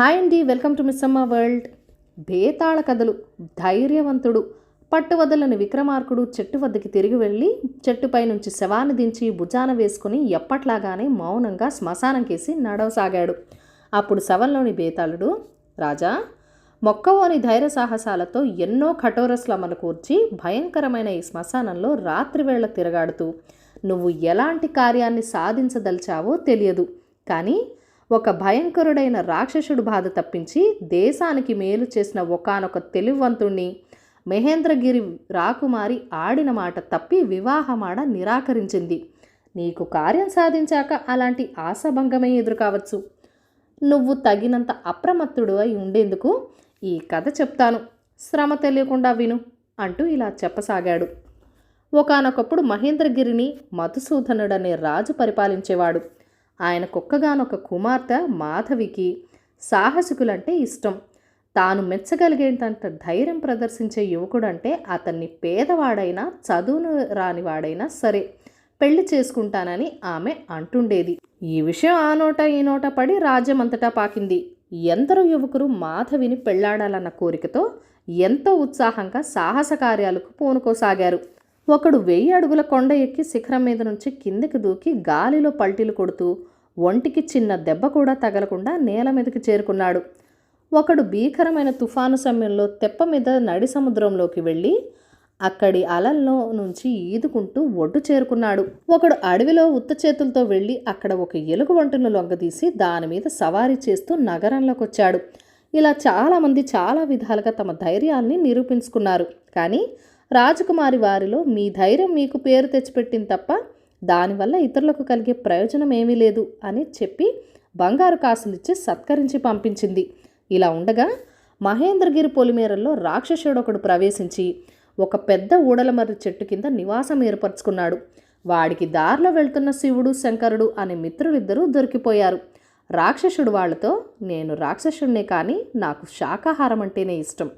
Hi అండి, welcome to Missamma world. Betala కథలు. ధైర్యవంతుడు, పట్టువదలని విక్రమార్కుడు చెట్టు వద్దకి తిరిగి వెళ్ళి చెట్టుపై నుంచి శవాన్ని దించి భుజాన వేసుకుని ఎప్పట్లాగానే మౌనంగా శ్మశానం కేసి నడవసాగాడు. అప్పుడు శవంలోని బేతాళుడు, రాజా, మొక్కవోని ధైర్య సాహసాలతో ఎన్నో కఠోర శ్రమలు కూర్చి భయంకరమైన ఈ శ్మశానంలో రాత్రివేళ తిరగాడుతూ నువ్వు ఎలాంటి కార్యాన్ని సాధించదలిచావో తెలియదు, కానీ ఒక భయంకరుడైన రాక్షసుడు బాధ తప్పించి దేశానికి మేలు చేసిన ఒకానొక తెలివివంతుణ్ణి మహేంద్రగిరి రాకుమారి ఆడిన మాట తప్పి వివాహమాడ నిరాకరించింది. నీకు కార్యం సాధించాక అలాంటి ఆశాభంగమే ఎదురు కావచ్చు. నువ్వు తగినంత అప్రమత్తుడు అయి ఉండేందుకు ఈ కథ చెప్తాను, శ్రమ తెలియకుండా విను అంటూ ఇలా చెప్పసాగాడు. ఒకానొకప్పుడు మహేంద్రగిరిని మధుసూదనుడనే రాజు పరిపాలించేవాడు. ఆయన కుక్కగానొక కుమార్తె మాధవికి సాహసికులంటే ఇష్టం. తాను మెచ్చగలిగేంత ధైర్యం ప్రదర్శించే యువకుడంటే అతన్ని పేదవాడైనా చదువును రానివాడైనా సరే పెళ్లి చేసుకుంటానని ఆమె అంటుండేది. ఈ విషయం ఆ నోట ఈ నోట పడి రాజ్యమంతటా పాకింది. ఎందరో యువకులు మాధవిని పెళ్లాడాలన్న కోరికతో ఎంతో ఉత్సాహంగా సాహస కార్యాలకు పూనుకోసాగారు. ఒకడు 1000 అడుగుల కొండ ఎక్కి శిఖరం మీద నుంచి కిందకి దూకి గాలిలో పల్టీలు కొడుతూ ఒంటికి చిన్న దెబ్బ కూడా తగలకుండా నేల మీదకి చేరుకున్నాడు. ఒకడు భీకరమైన తుఫాను సమయంలో తెప్ప మీద నడి సముద్రంలోకి వెళ్ళి అక్కడి అలల్లో నుంచి ఈదుకుంటూ ఒడ్డు చేరుకున్నాడు. ఒకడు అడవిలో ఉత్త చేతులతో వెళ్ళి అక్కడ ఒక ఎలుగు వంటను లొంగదీసి దాని మీద సవారీ చేస్తూ నగరంలోకి వచ్చాడు. ఇలా చాలామంది చాలా విధాలుగా తమ ధైర్యాన్ని నిరూపించుకున్నారు. కానీ రాజకుమారి వారిలో మీ ధైర్యం మీకు పేరు తెచ్చిపెట్టింది తప్ప దానివల్ల ఇతరులకు కలిగే ప్రయోజనం ఏమీ లేదు అని చెప్పి బంగారు కాసులిచ్చి సత్కరించి పంపించింది. ఇలా ఉండగా మహేంద్రగిరి పొలిమేరల్లో రాక్షసుడొకడు ప్రవేశించి ఒక పెద్ద ఊడలమర్రి చెట్టు కింద నివాసం ఏర్పరచుకున్నాడు. వాడికి దారిలో వెళ్తున్న శివుడు, శంకరుడు అనే మిత్రులిద్దరూ దొరికిపోయారు. రాక్షసుడు వాళ్లతో, నేను రాక్షసుడినే, కానీ నాకు శాకాహారం అంటేనే ఇష్టం.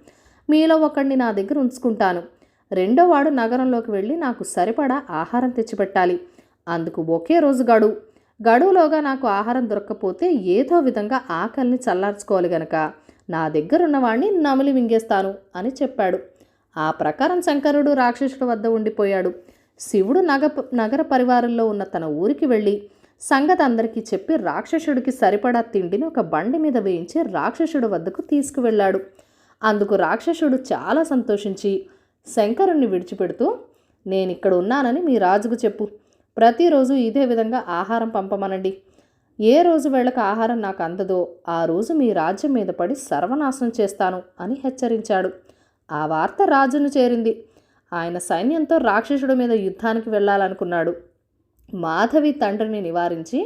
మీలో ఒకడిని నా దగ్గర ఉంచుకుంటాను. రెండో వాడు నగరంలోకి వెళ్ళి నాకు సరిపడా ఆహారం తెచ్చిపెట్టాలి. అందుకు ఒకే రోజు గడువులోగా నాకు ఆహారం దొరక్కపోతే ఏదో విధంగా ఆకలిని చల్లార్చుకోవాలి గనక నా దగ్గరున్నవాడిని నమిలి మింగేస్తాను అని చెప్పాడు. ఆ ప్రకారం శంకరుడు రాక్షసుడు వద్ద ఉండిపోయాడు. శివుడు నగర పరివారంలో ఉన్న తన ఊరికి వెళ్ళి సంగతి అందరికీ చెప్పి రాక్షసుడికి సరిపడా తిండిని ఒక బండి మీద వేయించి రాక్షసుడు వద్దకు తీసుకువెళ్ళాడు. అందుకు రాక్షసుడు చాలా సంతోషించి శంకరుణ్ణి విడిచిపెడుతూ, నేనిక్కడ ఉన్నానని మీ రాజుకు చెప్పు. ప్రతిరోజు ఇదే విధంగా ఆహారం పంపమనండి. ఏ రోజు వేళకు ఆహారం నాకు అందదో ఆ రోజు మీ రాజ్యం మీద పడి సర్వనాశనం చేస్తాను అని హెచ్చరించాడు. ఆ వార్త రాజును చేరింది. ఆయన సైన్యంతో రాక్షసుడి మీద యుద్ధానికి వెళ్ళాలనుకున్నాడు. మాధవి తండ్రిని నివారించి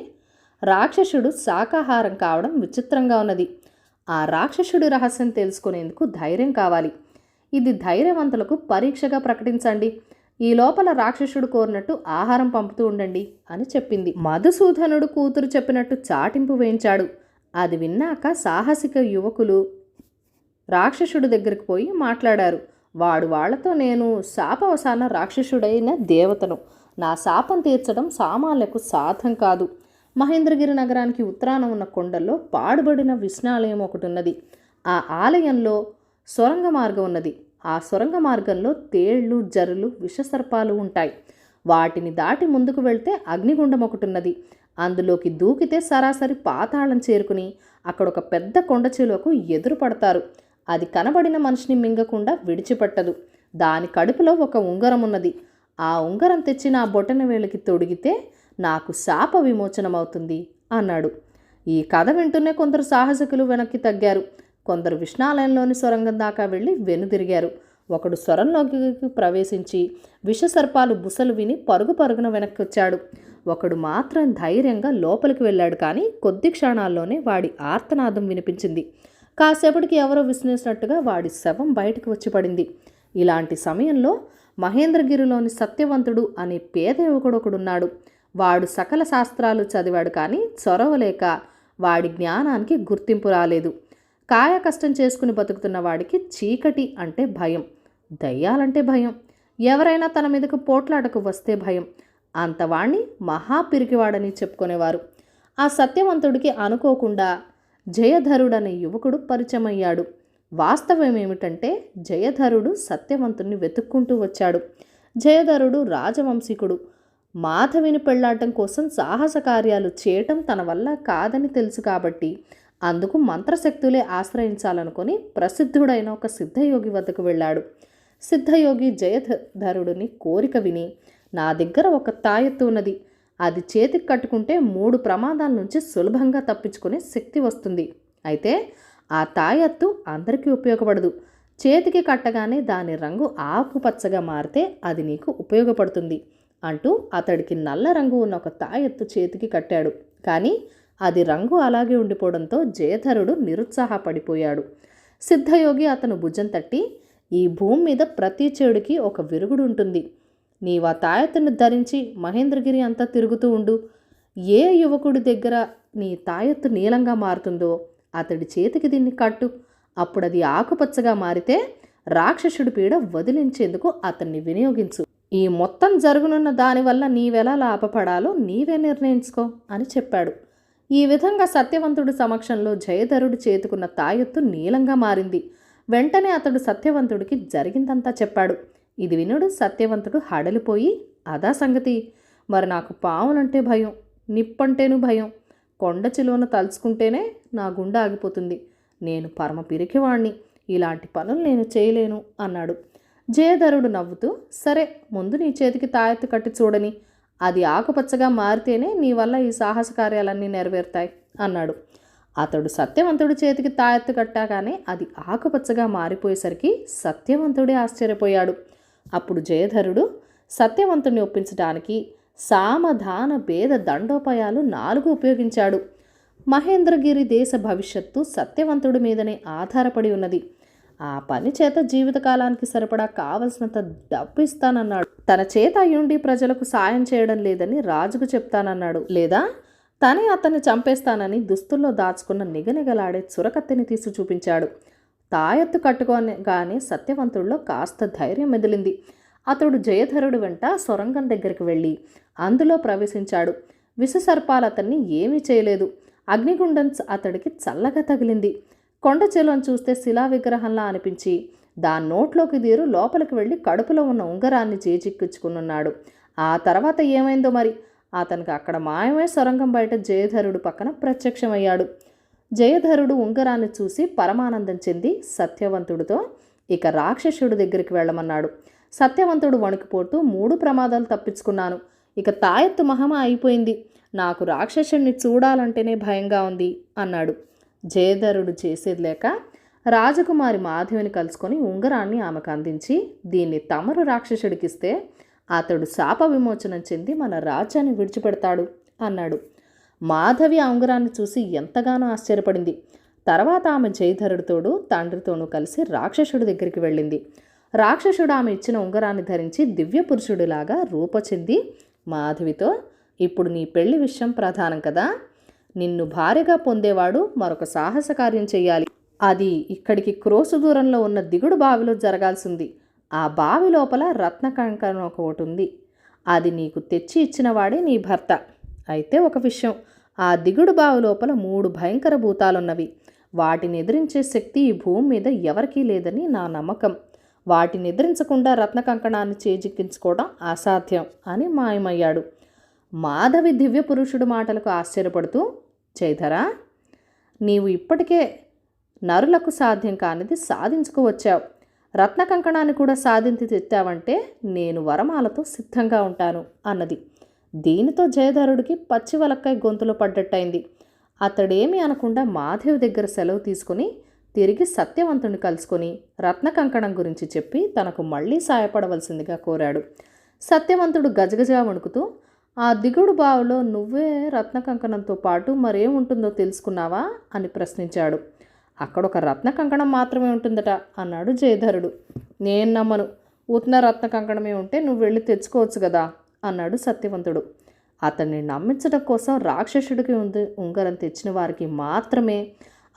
రాక్షసుడు శాకాహారం కావడం విచిత్రంగా ఉన్నది. ఆ రాక్షసుడి రహస్యం తెలుసుకునేందుకు ధైర్యం కావాలి. ఇది ధైర్యవంతులకు పరీక్షగా ప్రకటించండి. ఈ లోపల రాక్షసుడు కోరినట్టు ఆహారం పంపుతూ ఉండండి అని చెప్పింది. మధుసూదనుడు కూతురు చెప్పినట్టు చాటింపు వేయించాడు. అది విన్నాక సాహసిక యువకులు రాక్షసుడి దగ్గరికి పోయి మాట్లాడారు. వాళ్లతో, నేను శాపవసాన రాక్షసుడైన దేవతను. నా శాపం తీర్చడం సామాన్లకు సాధ్యం కాదు. మహేంద్రగిరి నగరానికి ఉత్తరాన ఉన్న కొండల్లో పాడుబడిన విష్ణాలయం ఒకటి ఉన్నది. ఆ ఆలయంలో సొరంగ మార్గం ఉన్నది. ఆ సొరంగ మార్గంలో తేళ్లు, జరులు, విషసర్పాలు ఉంటాయి. వాటిని దాటి ముందుకు వెళ్తే అగ్నిగుండం ఒకటి ఉన్నది. అందులోకి దూకితే సరాసరి పాతాళం చేరుకుని అక్కడ ఒక పెద్ద కొండచెలువకు ఎదురు పడతారు. అది కనబడిన మనిషిని మింగకుండా విడిచిపెట్టదు. దాని కడుపులో ఒక ఉంగరం ఉన్నది. ఆ ఉంగరం తెచ్చి నా బొటన వేలికి తొడిగితే నాకు శాప విమోచనమవుతుంది అన్నాడు. ఈ కథ వింటూనే కొందరు సాహసికులు వెనక్కి తగ్గారు. కొందరు విష్ణాలయంలోని సొరంగం దాకా వెళ్ళి వెనుదిరిగారు. ఒకడు సొరంలోకి ప్రవేశించి విషసర్పాలు బుసలు విని పరుగున వెనక్కి వచ్చాడు. ఒకడు మాత్రం ధైర్యంగా లోపలికి వెళ్ళాడు. కానీ కొద్ది క్షణాల్లోనే వాడి ఆర్తనాదం వినిపించింది. కాసేపటికి ఎవరో విసినేసినట్టుగా వాడి శవం బయటకు వచ్చి పడింది. ఇలాంటి సమయంలో మహేంద్రగిరిలోని సత్యవంతుడు అనే పేద యువకుడు ఒకడున్నాడు. వాడు సకల శాస్త్రాలు చదివాడు, కానీ చొరవలేక వాడి జ్ఞానానికి గుర్తింపు రాలేదు. కాయ కష్టం చేసుకుని బతుకుతున్న వాడికి చీకటి అంటే భయం, దయ్యాలంటే భయం, ఎవరైనా తన మీదకు పోట్లాటకు వస్తే భయం. అంతవాణ్ణి మహాపిరికివాడని చెప్పుకునేవారు. ఆ సత్యవంతుడికి అనుకోకుండా జయధరుడనే యువకుడు పరిచయమయ్యాడు. వాస్తవం ఏమిటంటే జయధరుడు సత్యవంతుణ్ణి వెతుక్కుంటూ వచ్చాడు. జయధరుడు రాజవంశీకుడు. మాధవిని పెళ్లాటం కోసం సాహస కార్యాలు చేయటం తన వల్ల కాదని తెలుసు కాబట్టి అందుకు మంత్రశక్తులే ఆశ్రయించాలనుకొని ప్రసిద్ధుడైన ఒక సిద్ధయోగి వద్దకు వెళ్ళాడు. సిద్ధయోగి జయధరుడిని కోరిక విని, నా దగ్గర ఒక తాయెత్తు ఉన్నది, అది చేతికి కట్టుకుంటే 3 ప్రమాదాల నుంచి సులభంగా తప్పించుకునే శక్తి వస్తుంది. అయితే ఆ తాయెత్తు అందరికీ ఉపయోగపడదు. చేతికి కట్టగానే దాని రంగు ఆకుపచ్చగా మారితే అది నీకు ఉపయోగపడుతుంది అంటూ అతడికి నల్ల రంగు ఉన్న ఒక తాయెత్తు చేతికి కట్టాడు. కానీ అది రంగు అలాగే ఉండిపోవడంతో జయధరుడు నిరుత్సాహపడిపోయాడు. సిద్ధయోగి అతను భుజం తట్టి, ఈ భూమి మీద ప్రతి చెడుకి ఒక విరుగుడు ఉంటుంది. నీవు ఆ తాయెత్తును ధరించి మహేంద్రగిరి అంతా తిరుగుతూ ఉండు. ఏ యువకుడి దగ్గర నీ తాయెత్తు నీలంగా మారుతుందో అతడి చేతికి దీన్ని కట్టు. అప్పుడు అది ఆకుపచ్చగా మారితే రాక్షసుడి పీడ వదిలించేందుకు అతన్ని వినియోగించు. ఈ మొత్తం జరుగునున్న దానివల్ల నీవెలా లాభపడాలో నీవే నిర్ణయించుకో అని చెప్పాడు. ఈ విధంగా సత్యవంతుడి సమక్షంలో జయధరుడు చేతుకున్న తాయెత్తు నీలంగా మారింది. వెంటనే అతడు సత్యవంతుడికి జరిగిందంతా చెప్పాడు. ఇది వినుడు సత్యవంతుడు హడలిపోయి, అదా సంగతి, మరి నాకు పాములంటే భయం, నిప్పంటేను భయం, కొండ చిలువను తలుచుకుంటేనే నా గుండె ఆగిపోతుంది. నేను పరమ పిరికివాణ్ణి, ఇలాంటి పనులు నేను చేయలేను అన్నాడు. జయధరుడు నవ్వుతూ, సరే ముందు నీ చేతికి తాయెత్తు కట్టి చూడని, అది ఆకుపచ్చగా మారితేనే నీ వల్ల ఈ సాహస కార్యాలన్నీ నెరవేరుతాయి అన్నాడు. అతడు సత్యవంతుడి చేతికి తాయెత్తు కట్టాగానే అది ఆకుపచ్చగా మారిపోయేసరికి సత్యవంతుడే ఆశ్చర్యపోయాడు. అప్పుడు జయధరుడు సత్యవంతుడిని ఒప్పించడానికి సామధాన భేద దండోపాయాలు 4 ఉపయోగించాడు. మహేంద్రగిరి దేశ భవిష్యత్తు సత్యవంతుడి మీదనే ఆధారపడి ఉన్నది. ఆ పని చేత జీవితకాలానికి సరిపడా కావలసినంత డబ్బు ఇస్తానన్నాడు. తన చేత అయ్యుండి ప్రజలకు సాయం చేయడం లేదని రాజుకు చెప్తానన్నాడు. లేదా తనే అతన్ని చంపేస్తానని దుస్తుల్లో దాచుకున్న నిగనిగలాడే చురకత్తిని తీసి చూపించాడు. తాయెత్తు కట్టుకోగానే సత్యవంతుడిలో కాస్త ధైర్యం మెదిలింది. అతడు జయధరుడు వెంట సొరంగం దగ్గరికి వెళ్ళి అందులో ప్రవేశించాడు. విషసర్పాలు అతన్ని ఏమీ చేయలేదు. అగ్నిగుండం అతడికి చల్లగా తగిలింది. కొండ చెలువను చూస్తే శిలా విగ్రహంలా అనిపించి దాని నోట్లోకి దీరు లోపలికి వెళ్ళి కడుపులో ఉన్న ఉంగరాన్ని చేజిక్కించుకున్నాడు. ఆ తర్వాత ఏమైందో మరి, అతనికి అక్కడ మాయమై సొరంగం బయట జయధరుడు పక్కన ప్రత్యక్షమయ్యాడు. జయధరుడు ఉంగరాన్ని చూసి పరమానందం చెంది సత్యవంతుడితో ఇక రాక్షసుడి దగ్గరికి వెళ్ళమన్నాడు. సత్యవంతుడు వణికిపోతూ 3 ప్రమాదాలు తప్పించుకున్నాను, ఇక తాయెత్తు మహిమ అయిపోయింది, నాకు రాక్షసుడిని చూడాలంటేనే భయంగా ఉంది అన్నాడు. జయధరుడు చేసేది లేక రాజకుమారి మాధవిని కలుసుకొని ఉంగరాన్ని ఆమెకు అందించి, దీన్ని తమరు రాక్షసుడికిస్తే అతడు శాప విమోచనం చెంది మన రాజ్యాన్ని విడిచిపెడతాడు అన్నాడు. మాధవి ఆ ఉంగరాన్ని చూసి ఎంతగానో ఆశ్చర్యపడింది. తర్వాత ఆమె జయధరుడితోడు తండ్రితోనూ కలిసి రాక్షసుడి దగ్గరికి వెళ్ళింది. రాక్షసుడు ఆమె ఇచ్చిన ఉంగరాన్ని ధరించి దివ్య పురుషుడిలాగా రూపొంది మాధవితో, ఇప్పుడు నీ పెళ్లి విషయం ప్రధానం కదా, నిన్ను భార్యగా పొందేవాడు మరొక సాహస కార్యం చెయ్యాలి. అది ఇక్కడికి క్రోసు దూరంలో ఉన్న దిగుడు బావిలో జరగాల్సింది. ఆ బావి లోపల రత్న కంకణం ఒకటి ఉంది. అది నీకు తెచ్చి ఇచ్చినవాడే నీ భర్త. అయితే ఒక విషయం, ఆ దిగుడు బావి లోపల 3 భయంకర భూతాలున్నవి. వాటిని ఎదిరించే శక్తి ఈ భూమి మీద ఎవరికీ లేదని నా నమ్మకం. వాటిని ఎదిరించకుండా రత్న కంకణాన్ని చేజిక్కించుకోవడం అసాధ్యం అని మాయమయ్యాడు. మాధవి దివ్య పురుషుడు మాటలకు ఆశ్చర్యపడుతూ, జయధరా, నీవు ఇప్పటికే నరులకు సాధ్యం కానిది సాధించుకువచ్చావు. రత్న కంకణాన్ని కూడా సాధించి తెచ్చావంటే నేను వరమాలతో సిద్ధంగా ఉంటాను అన్నది. దీనితో జయధరుడికి పచ్చివలక్కాయ గొంతులో పడ్డట్టయింది. అతడేమీ అనకుండా మాధవి దగ్గర సెలవు తీసుకుని తిరిగి సత్యవంతుని కలుసుకొని రత్న కంకణం గురించి చెప్పి తనకు మళ్ళీ సాయపడవలసిందిగా కోరాడు. సత్యవంతుడు గజగజగా వణుకుతూ, ఆ దిగుడు బావిలో నువ్వే రత్న కంకణంతో పాటు మరేముంటుందో తెలుసుకున్నావా అని ప్రశ్నించాడు. అక్కడొక రత్న కంకణం మాత్రమే ఉంటుందట అన్నాడు జయధరుడు. నేను నమ్మను, ఉత్న రత్న కంకణమే ఉంటే నువ్వు వెళ్ళి తెచ్చుకోవచ్చు కదా అన్నాడు సత్యవంతుడు. అతన్ని నమ్మించడం కోసం రాక్షసుడికి ఉంగరం తెచ్చిన వారికి మాత్రమే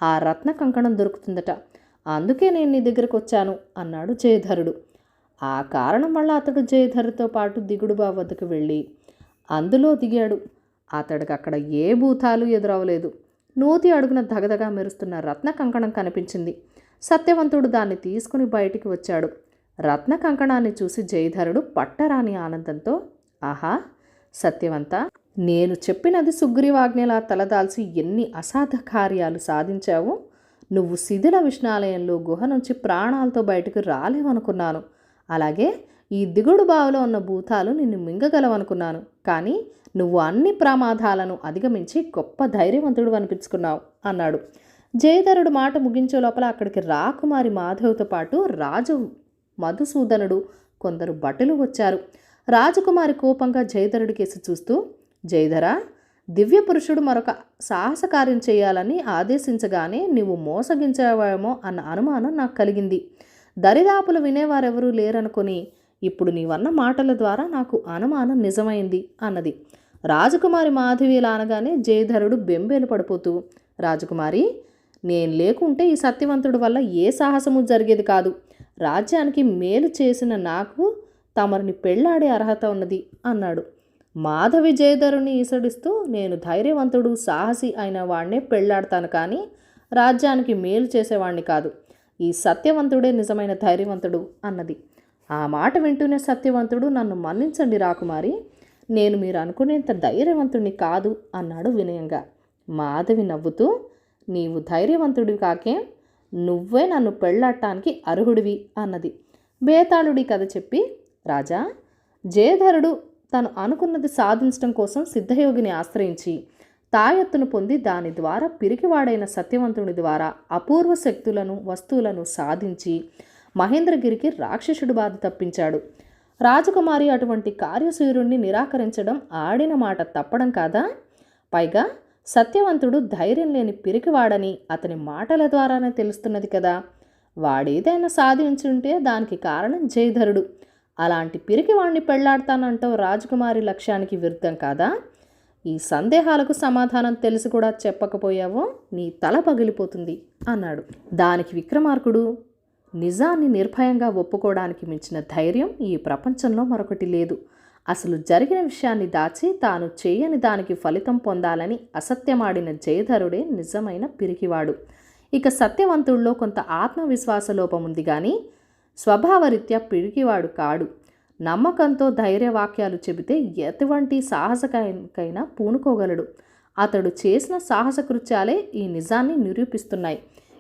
ఆ రత్న కంకణం దొరుకుతుందట, అందుకే నేను నీ దగ్గరకు వచ్చాను అన్నాడు జయధరుడు. ఆ కారణం వల్ల అతడు జయధరుడితో పాటు దిగుడు బావి వద్దకు వెళ్ళి అందులో దిగాడు. అతడికి అక్కడ ఏ భూతాలు ఎదురవలేదు. నూతి అడుగున దగదగా మెరుస్తున్న రత్న కంకణం కనిపించింది. సత్యవంతుడు దాన్ని తీసుకుని బయటికి వచ్చాడు. రత్న కంకణాన్ని చూసి జయధరుడు పట్టరాని ఆనందంతో, ఆహా సత్యవంత, నేను చెప్పినది సుగ్రీవాజ్ఞలా తలదాల్చి ఎన్ని అసాధ కార్యాలు సాధించావు. నువ్వు శిథిల విష్ణాలయంలో గుహ నుంచి ప్రాణాలతో బయటకు రాలేవనుకున్నాను. అలాగే ఈ దిగుడు బావిలో ఉన్న భూతాలు నిన్ను మింగగలవనుకున్నాను. కానీ నువ్వు అన్ని ప్రమాదాలను అధిగమించి గొప్ప ధైర్యవంతుడు అనిపించుకున్నావు అన్నాడు. జయధరుడు మాట ముగించే లోపల అక్కడికి రాకుమారి మాధవ్తో పాటు రాజు మధుసూదనుడు కొందరు భటులు వచ్చారు. రాజకుమారి కోపంగా జయధరుడి కేసి చూస్తూ, జయధర, దివ్య పురుషుడు మరొక సాహస కార్యం చేయాలని ఆదేశించగానే నీవు మోసగించావేమో అన్న అనుమానం నాకు కలిగింది. దరిదాపులు వినేవారెవరూ లేరనుకొని ఇప్పుడు నీవన్న మాటల ద్వారా నాకు అనుమానం నిజమైంది అన్నది. రాజకుమారి మాధవి ఇలా అనగానే జయధరుడు బెంబేలు పడిపోతూ, రాజకుమారి, నేను లేకుంటే ఈ సత్యవంతుడి వల్ల ఏ సాహసము జరిగేది కాదు. రాజ్యానికి మేలు చేసిన నాకు తమరిని పెళ్లాడే అర్హత ఉన్నది అన్నాడు. మాధవి జయధరుని ఈసడిస్తూ, నేను ధైర్యవంతుడు సాహసి అయిన వాడినే పెళ్లాడతాను, కానీ రాజ్యానికి మేలు చేసేవాణ్ణి కాదు. ఈ సత్యవంతుడే నిజమైన ధైర్యవంతుడు అన్నది. ఆ మాట వింటూనే సత్యవంతుడు, నన్ను మన్నించండి రాకుమారి, నేను మీరు అనుకునేంత ధైర్యవంతుడిని కాదు అన్నాడు వినయంగా. మాధవి నవ్వుతూ, నీవు ధైర్యవంతుడివి కాకే, నువ్వే నన్ను పెళ్లాడటానికి అర్హుడివి అన్నది. బేతాళుడి కథ చెప్పి, రాజా, జయధరుడు తను అనుకున్నది సాధించడం కోసం సిద్ధయోగిని ఆశ్రయించి తాయెత్తును పొంది దాని ద్వారా పిరికివాడైన సత్యవంతుని ద్వారా అపూర్వ శక్తులను వస్తువులను సాధించి మహేంద్రగిరికి రాక్షసుడి బాధ తప్పించాడు. రాజకుమారి అటువంటి కార్యశూరుణ్ణి నిరాకరించడం ఆడిన మాట తప్పడం కాదా? పైగా సత్యవంతుడు ధైర్యం లేని పిరికివాడని అతని మాటల ద్వారానే తెలుస్తున్నది కదా. వాడేదైనా సాధించుంటే దానికి కారణం జయధరుడు. అలాంటి పిరికివాణ్ణి పెళ్లాడతానంటావు రాజకుమారి లక్ష్యానికి విరుద్ధం కాదా? ఈ సందేహాలకు సమాధానం తెలిసి కూడా చెప్పకపోయావో నీ తల పగిలిపోతుంది అన్నాడు. దానికి విక్రమార్కుడు, నిజాన్ని నిర్భయంగా ఒప్పుకోవడానికి మించిన ధైర్యం ఈ ప్రపంచంలో మరొకటి లేదు. అసలు జరిగిన విషయాన్ని దాచి తాను చేయని దానికి ఫలితం పొందాలని అసత్యమాడిన జయధరుడే నిజమైన పిరికివాడు. ఇక సత్యవంతుల్లో కొంత ఆత్మవిశ్వాస లోపం ఉంది కానీ స్వభావరీత్యా పిరికివాడు కాడు. నమ్మకంతో ధైర్యవాక్యాలు చెబితే ఎటువంటి సాహసకైనా పూనుకోగలడు. అతడు చేసిన సాహస కృత్యాలే ఈ నిజాన్ని నిరూపిస్తున్నాయి.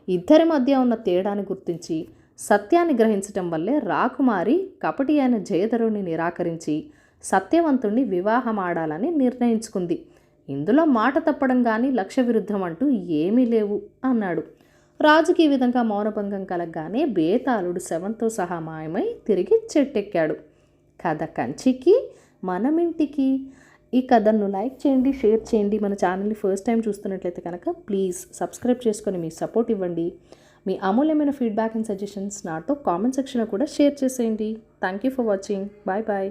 ఇద్దరి మధ్య ఉన్న తేడాను గుర్తించి సత్యాన్ని గ్రహించటం వల్లే రాకుమారి కపటి అయిన జయధరుని నిరాకరించి సత్యవంతుణ్ణి వివాహమాడాలని నిర్ణయించుకుంది. ఇందులో మాట తప్పడం కానీ లక్ష్య విరుద్ధం అంటూ ఏమీ లేవు అన్నాడు. రాజుకి ఈ విధంగా మౌనభంగం కలగగానే బేతాళుడు శవంతో సహా మాయమై తిరిగి చెట్టెక్కాడు. కథ కంచికి మనమింటికి. ఈ కథను లైక్ చేయండి, షేర్ చేయండి. మన ఛానల్ని ఫస్ట్ టైం చూస్తున్నట్లయితే కనుక ప్లీజ్ సబ్స్క్రైబ్ చేసుకొని మీ సపోర్ట్ ఇవ్వండి. మీ అమూల్యమైన ఫీడ్బ్యాక్ అండ్ సజెషన్స్ నాతో కామెంట్ సెక్షన్లో కూడా షేర్ చేసేయండి. Thank you for watching. Bye bye.